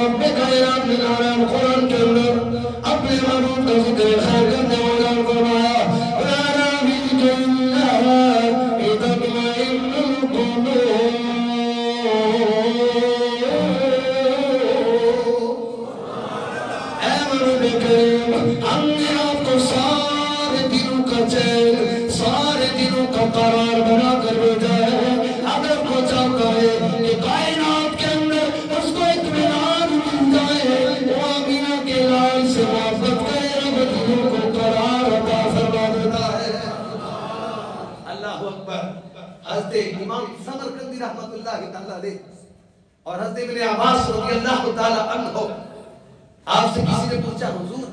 رب کائنات نے نارائن قرآن کے اندر اپنے معبود کا ذکر خیر کرنے والا فرمایا وَلَا بِكَ إِلَّا بِتَطْمَئِنُّ الْقُلُوبُ اے مرد کریم ہم نے آپ کو سارے دلوں کا چین سارے دلوں کا قرار بنا کر بھیجا ہے اگر کو چاہتا ہے کہ کائنات کے اندر اس کو اطمینان مل جائے وہ آمینہ کے لال سے محبت کرے رب دلوں کو قرار عطا فرما دیتا ہے اللہ اکبر حضرت امام سمرقندی رحمت اللہ تعالیٰ علیہ اور حضرت ابن عباس رضی اللہ تعالیٰ عنہ آپ سے کسی نے پوچھا حضور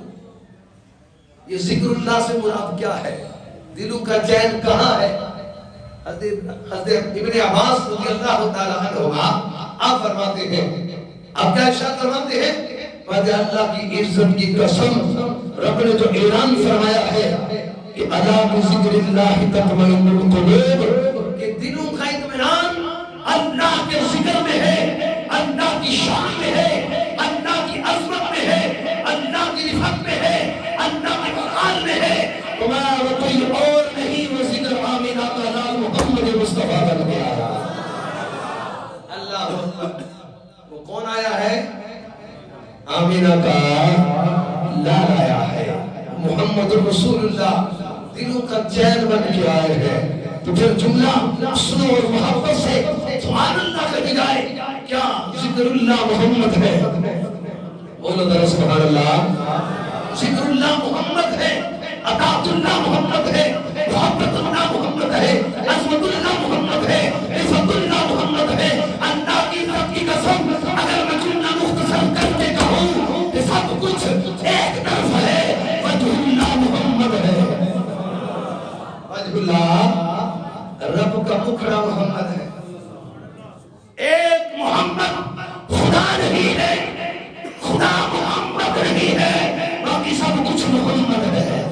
یہ ذکر اللہ سے مراد کیا ہے دلوں کا چین کہاں ہے حضرت ابن عباس رضی اللہ تعالیٰ عنہ آپ فرماتے ہیں آپ کیا ارشاد فرماتے ہیں وعد اللہ کی عزت کی قسم رب نے جو اعلان فرمایا ہے کہ الا بذکر اللہ تطمئن القلوب کہ دلوں کا اطمینان اللہ کے ذکر میں ہے اللہ کی شان میں ہے اللہ کی عظمت میں ہے اللہ کی رفعت میں ہے اللہ کے وقار میں ہے تمہارا کوئی اور نہیں وہ ذکر آمینہ کا نام محمد مصطفیٰ بن گیا اللہ اکبر وہ کون آیا ہے آمینہ کا لال آیا ہے محمد رسول اللہ دلوں کا چین بن کے آئے ہیں تو پھر جملہ سنو اور محبت سے سبحان اللہ کہی جائے کیا ذکر اللہ محمد ہے بولو ذرا سبحان اللہ ذکر اللہ محمد ہے اطاعت اللہ محمد ہے محبت اللہ محمد ہے عظمت اللہ محمد ہے عزت اللہ محمد ہے اللہ کی ذات کی قسم اگر میں جملہ مختصر کر کے کہوں کہ سب کچھ ایک طرف ہے وجہ اللہ محمد ہے وجہ اللہ رب کا مکھڑا محمد ہے ایک محمد خدا نہیں ہے خدا محمد نہیں ہے باقی سب کچھ محمد ہے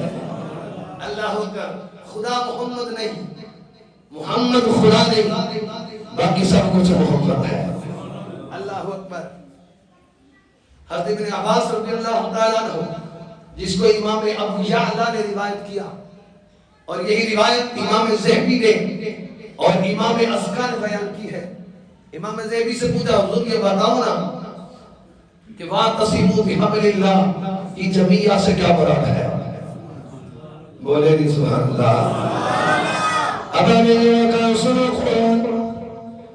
اللہ اکبر خدا محمد نہیں محمد خدا نہیں باقی سب کچھ محمد ہے اللہ اکبر حضرت ابن عباس رضی اللہ تعالیٰ عنہ جس کو امام ابو یعلا نے روایت کیا اور یہی روایت امام ذہبی نے اور امام اصغر نے بیان کی ہے امام ذہبی سے پوچھا حضور یہ بتاؤ نا کہ وَاعْتَصِمُوا بِحَبْلِ اللَّهِ کی جمعیہ سے کیا مراد ہے بولے دی سبحان اللہ اب میرے وقت سنو قرآن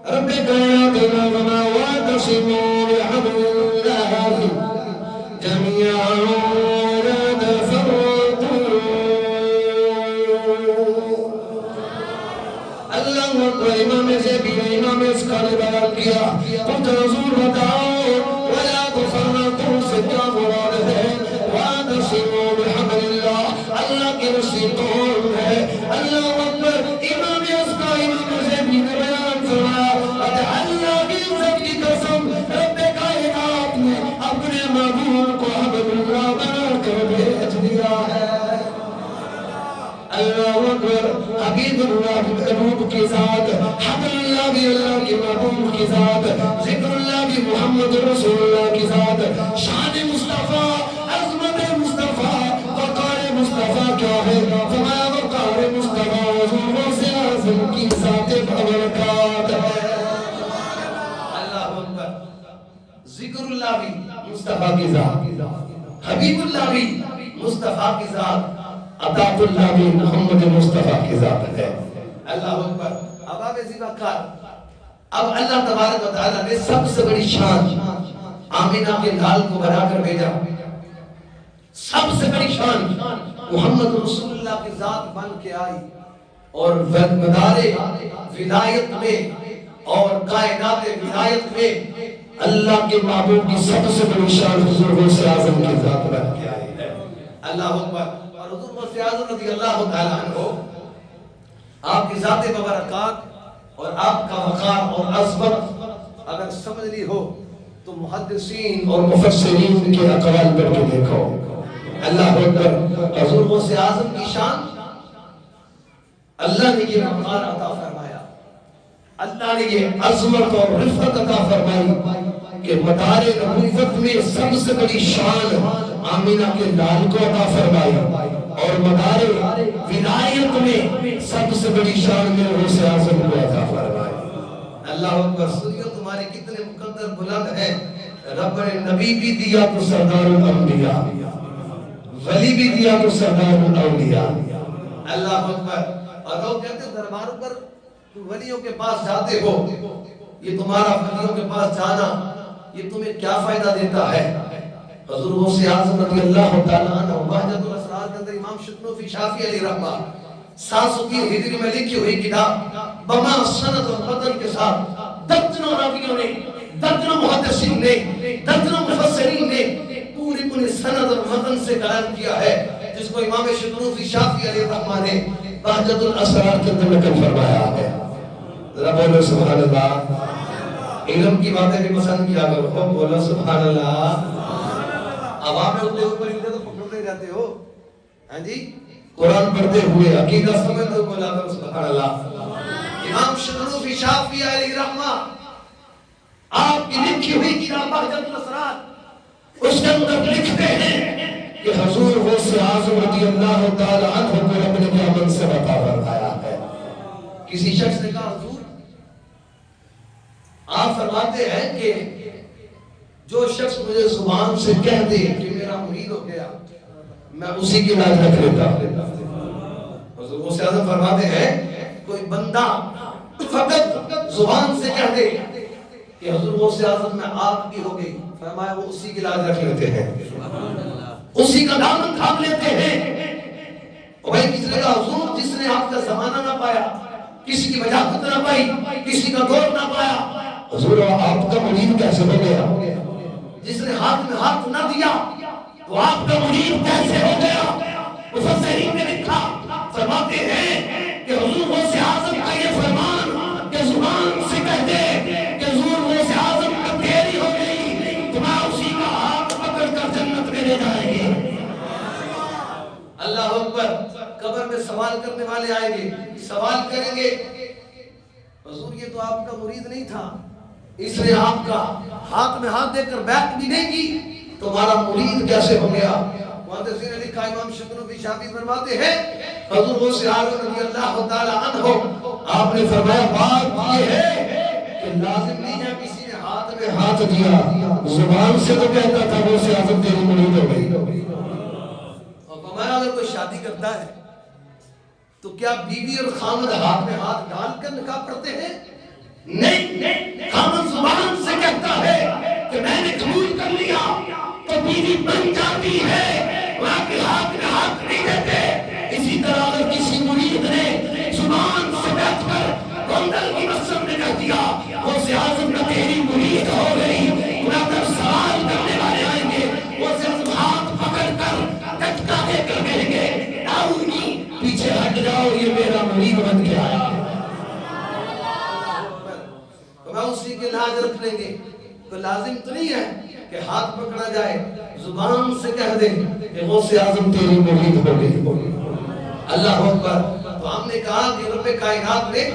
رب کائنات نظمہ وَاعْتَصِمُوا بِحَبْلِ اللَّهِ جَمِيعًا وَلَا تَفَرَّقُوا اللہ اکبر امام ذہبی نے امام اصغر نے بیان کیا تو حضور بتاؤ وَلَا تَفَرَّقُوا سے کیا مراد ہے وَاعْتَصِمُوا بِحَبْلِ اللَّهِ اللہ کی رسی کون ہے اللہ اکبر امام اصغر امام ذہبی نے بیان فرمایا اللہ کی عزت کی قسم رب کائنات نے اپنے محبوب کو حبل اللہ بنا کر بھیج دیا ہے اللہ اکبر حبیب اللہ محبوب کی ذات حبل اللہ بھی اللہ کی محبوب کی ذات ذکر اللہ بھی محمد رسول اللہ کی ذات شان مصطفیٰ عظمت مصطفیٰ وقار مصطفیٰ کیا ہے فرمایا وقار مصطفیٰ حضور سے اعظم کی ذات برکات ہے اللہ اکبر ذکر اللہ بھی مصطفیٰ کی ذات حبیب اللہ بھی مصطفیٰ کی ذات اطاعت اللہ بھی محمد مصطفیٰ کی ذات ہے اللہ اکبر اب آپ ایسی وقار اب اللہ تبارک و تعالیٰ نے سب سے بڑی شان آمینہ کے لال کو بنا کر بھیجا سب سے بڑی شان محمد رسول اللہ کی ذات بن کے آئی اور مدار ولایت میں اور کائنات ولایت میں اللہ کے محبوب کی سب سے بڑی شان حضور غوث اعظم کی ذات بن کے آئی ہے اللہ اکبر اور حضور غوث اعظم رضی اللہ تعالیٰ عنہ آپ کی ذات مبارکات اور آپ کا وقار اور عظمت اگر سمجھ لی ہو تو محدثین اور مفسرین کے اقوال پڑھ کے دیکھو اللہ اکبر حضور غوث اعظم کی شان اللہ نے یہ وقار عطا فرمایا اللہ نے یہ عظمت اور رفعت عطا فرمائی کہ مدار نبوت میں سب سے بڑی شان آمینہ کے لال کو عطا فرمائی اور مدار ولایت میں سب سے بڑی شان میں غوث اعظم کو عطا فرمائی۔ اللہ اکبر۔ سنیو تمہارے کتنے مقدر بلند ہیں۔ رب نے نبی بھی دیا تو سردار الانبیاء، ولی بھی دیا تو سردار الاولیاء۔ اللہ اکبر۔ اور لوگ کہتے ہیں درباروں پر ولیوں کے پاس جاتے ہو، یہ تمہارا ولیوں کے پاس جانا یہ تمہیں کیا فائدہ دیتا ہے؟ حضور غوث اعظم رضی اللہ تعالیٰ عنہ بہجت الاسرار کے اندر امام شکنوفی شافعی علیہ رحمہ 703 ہجری میں لکھی ہوئی کتاب بما سند و متن کے ساتھ درجنوں راویوں نے، درجنوں محدثین نے، درجنوں مفسرین نے پوری سند اور متن سے بیان کیا ہے، جس کو امام شکنوفی شافعی علیہ رحمہ نے بہجت الاسرار کے اندر نقل فرمایا ہے۔ ذرا بولو سبحان اللہ۔ علم کی باتیں بھی پسند کیا کرو، بولو سبحان اللہ۔ عوام میں اٹھتے اوپر ہلتے تو پکڑتے رہتے ہو، ہاں جی، قرآن پڑھتے ہوئے عقیدہ سمجھتے ہوئے بولا کرو سبحان اللہ۔ امام شکنوفی شافعی علیہ رحمہ آپ کی لکھی ہوئی کتاب بہجت الاسرار، اس کے اندر لکھتے ہیں کہ حضور غوث اعظم رضی اللہ تعالی عنہ کو رب نے کیا منصب عطا فرمایا ہے۔ کسی شخص نے کہا حضور آپ فرماتے ہیں کہ جو شخص مجھے زبان سے کہہ دے کہ میرا مرید ہو گیا میں اسی کی لاج رکھ لیتا ہوں۔ حضور غوث اعظم فرماتے ہیں کوئی بندہ فقط زبان سے کہہ دے کہ حضور غوث اعظم میں آپ کی ہو گئی، فرمایا وہ اسی کی لاج رکھ لیتے ہیں، اسی کا دامن تھام لیتے ہیں۔ اور بھائی کس نے کہا حضور جس نے آپ کا زمانہ نہ پایا، کسی کی وجاہت نہ پائی، کسی کا دور نہ پایا، حضور آپ کا مرید کیسے ہو گیا؟ جس نے ہاتھ میں ہاتھ نہ دیا وہ آپ کا مرید کیسے ہو گیا؟ مفسرین نے لکھا، فرماتے ہیں کہ حضور غوث اعظم کا یہ فرمان کہ زبان سے کہہ دے کہ حضور غوث اعظم کا تیری ہو گئی تو میں اسی کا ہاتھ پکڑ کر جنت میں لے جائیں گے۔ اللہ اکبر۔ قبر میں سوال کرنے والے آئیں گے، سوال کریں گے حضور یہ تو آپ کا مرید نہیں تھا، اس نے آپ کا ہاتھ میں ہاتھ دے کر بیعت بھی نہیں کی، تمہارا مرید کیسے ہو گیا؟ محدثین نے لکھا، امام شکنوفی شافعی فرماتے ہیں حضور غوث اعظم رضی اللہ تعالی عنہ آپ نے فرمایا بات یہ ہے کہ لازم نہیں ہے کسی نے ہاتھ میں ہاتھ دیا، زبان سے تو کہتا تھا غوث اعظم تیری مرید ہو گئی۔ اور فرمایا اگر کوئی شادی کرتا ہے تو کیا بیوی اور خامد ہاتھ میں ہاتھ ڈال کر نکاح پڑھتے ہیں؟ نہیں، خامد زبان سے کہتا ہے کہ میں نے قبول کر لیا تو بیوی بن جاتی ہے، وہاں کے ہاتھ میں ہاتھ نہیں دیتے۔ اسی طرح اگر کسی مرید نے زبان سے بیٹھ کر گوندل کی مسجد میں کہہ دیا غوث اعظم کا تیری مرید ہو گئی، میں اگر سوال کرنے والے آئیں گے غوث اعظم ہاتھ پکڑ کر ٹٹکا دے کر کہیں گے آؤنی پیچھے ہٹ جاؤ یہ میرا مرید بن کے آیا ہے، تو اسی کے لاج رکھ لیں گے۔ تو لازم تو نہیں ہے کہ ہاتھ پکڑا جائے، زبان سے کہہ دیں کہ غوث اعظم تیری مرید ہو گئی۔ اللہ اکبر۔ تو ہم نے کہا کہ رب کائنات نے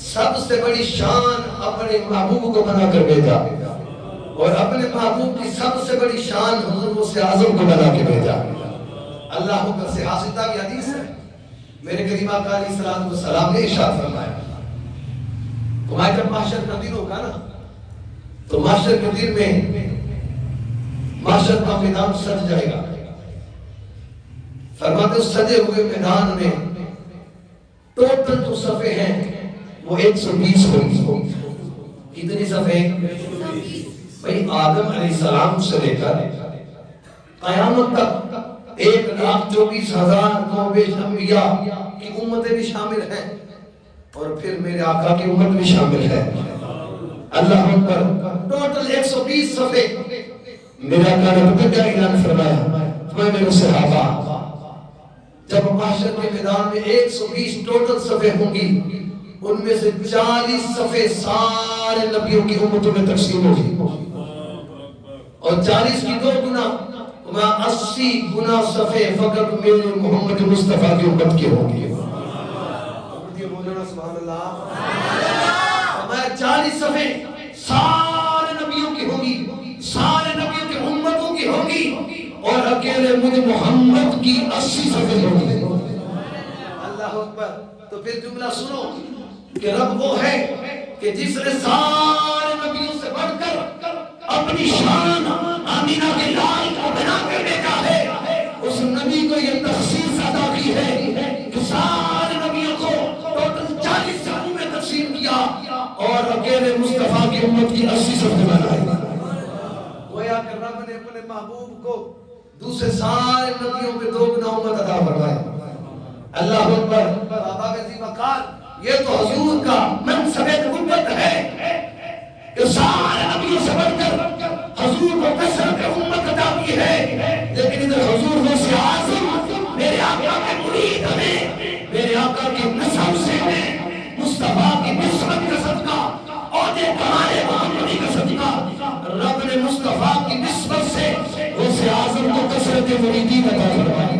سب سے بڑی شان اپنے محبوب کو بنا کر بھیجا اور اپنے محبوب کی سب سے بڑی شان حضور غوث اعظم کو بنا کے بھیجا۔ اللہ اکبر۔ سے حاصلہ کی حدیث ہے، میرے قریب آقا علیہ الصلوۃ والسلام نے ارشاد فرمایا تمہارے جب محشر کا دن ہوگا نا تو محشر کے دن میں محشر کا میدان سج جائے گا، فرماتے اس سجے ہوئے میدان میں ٹوٹل جو صفحے ہیں وہ 120 ہوگی۔ کتنی صفحے؟ بھئی آدم علیہ السلام سے لے کر قیامت تک 1,24,000 انبیاء کی امتیں بھی شامل ہیں اور پھر میرے آقا کی امت بھی شامل ہے۔ اللہ اکبر۔ ٹوٹل 120 صفحے۔ میرے آقا نے پتہ کیا اعلان فرمایا؟ میں میرے صحابہ جب محشر کے میدان میں 120 ٹوٹل صفحے ہوں گی ان میں سے 40 صفحے سارے نبیوں کی امتوں میں تقسیم ہوگی اور 40 کی 2 گنا 80 گنا صفحے فقط میرے محمد مصطفیٰ کی امت کی ہوں گی۔ سبحان اللہ۔ 40 صفحے سارے نبیوں کی ہوگی، سارے نبیوں کی امتوں کی ہوگی، اور اکیلے مجھ محمد کی 80 صفحے ہوگی۔ اللہ اکبر۔ تو پھر جملہ سنو کہ رب وہ ہے کہ جس نے سارے نبیوں سے بڑھ کر اپنی شان آمینہ کے لال کو بنا کر بھیجا ہے، اس نبی کو یہ تخصیص عطا کی ہے کہ سارے نبیوں کو ٹوٹل 40 صفوں میں تقسیم کیا اور اکیلے مصطفیٰ کی امت کی 80 صفحے بنائے۔ گویا کہ رب نے اپنے محبوب کو دوسرے سارے نبیوں پہ 2 گنا امت عطا فرمائے۔ اللہ اکبر۔ بابا عظیم وقار، یہ تو حضور کا منصب نبوت ہے کہ سارے نبیوں سے بڑھ کر حضور کو کثرت امت عطا کی ہے، لیکن ادھر حضور غوث اعظم میرے آقا کے مرید ہمیں، میرے آقا کی نسب سے ہیں، مصطفیٰ کی نسبت کا صدقہ اور یہ کمال محمدی کا صدقہ، رب نے مصطفیٰ کی نسبت سے غوث اعظم کو کثرت مریدین عطا فرمائی۔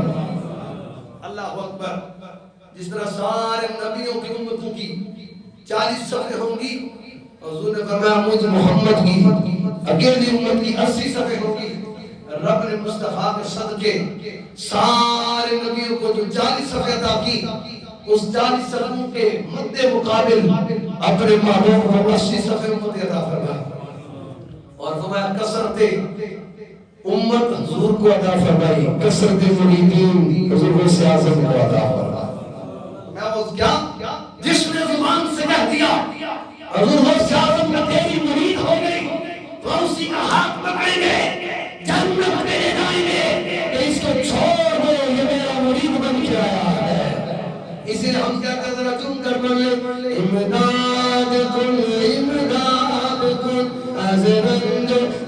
اللہ اکبر۔ جس طرح سارے نبیوں کی امتوں کی 40 صفحے ہوں گی، حضور نے فرمایا مجھ محمد کی اکیلی امت کی 80 صفحے ہوگی۔ رب نے مصطفیٰ کے صدقے سارے نبیوں کو جو 40 صفحے عطا کی، اس 40 صفحوں کے مد مقابل اپنے محبوب کو 80 صفحے امت عطا فرمایا، اور فرمایا کثرت امت حضور کو عطا فرمائی، کثرت مریدین حضور غوث اعظم کو عطا فرمائی۔ میں وہ کیا جس نے زبان سے کہہ دیا حضور غوث اعظم کا تیری مرید ہو گئی، تو اسی کا ہاتھ پکڑیں گے، جنت میں لے جائیں گے کہ اس کو چھوڑ دو، یہ میرا مرید بن کے آیا ہے۔ اسی لیے ہم کیا کرتے ہیں، چون کر پڑھیں امداد کن از رنج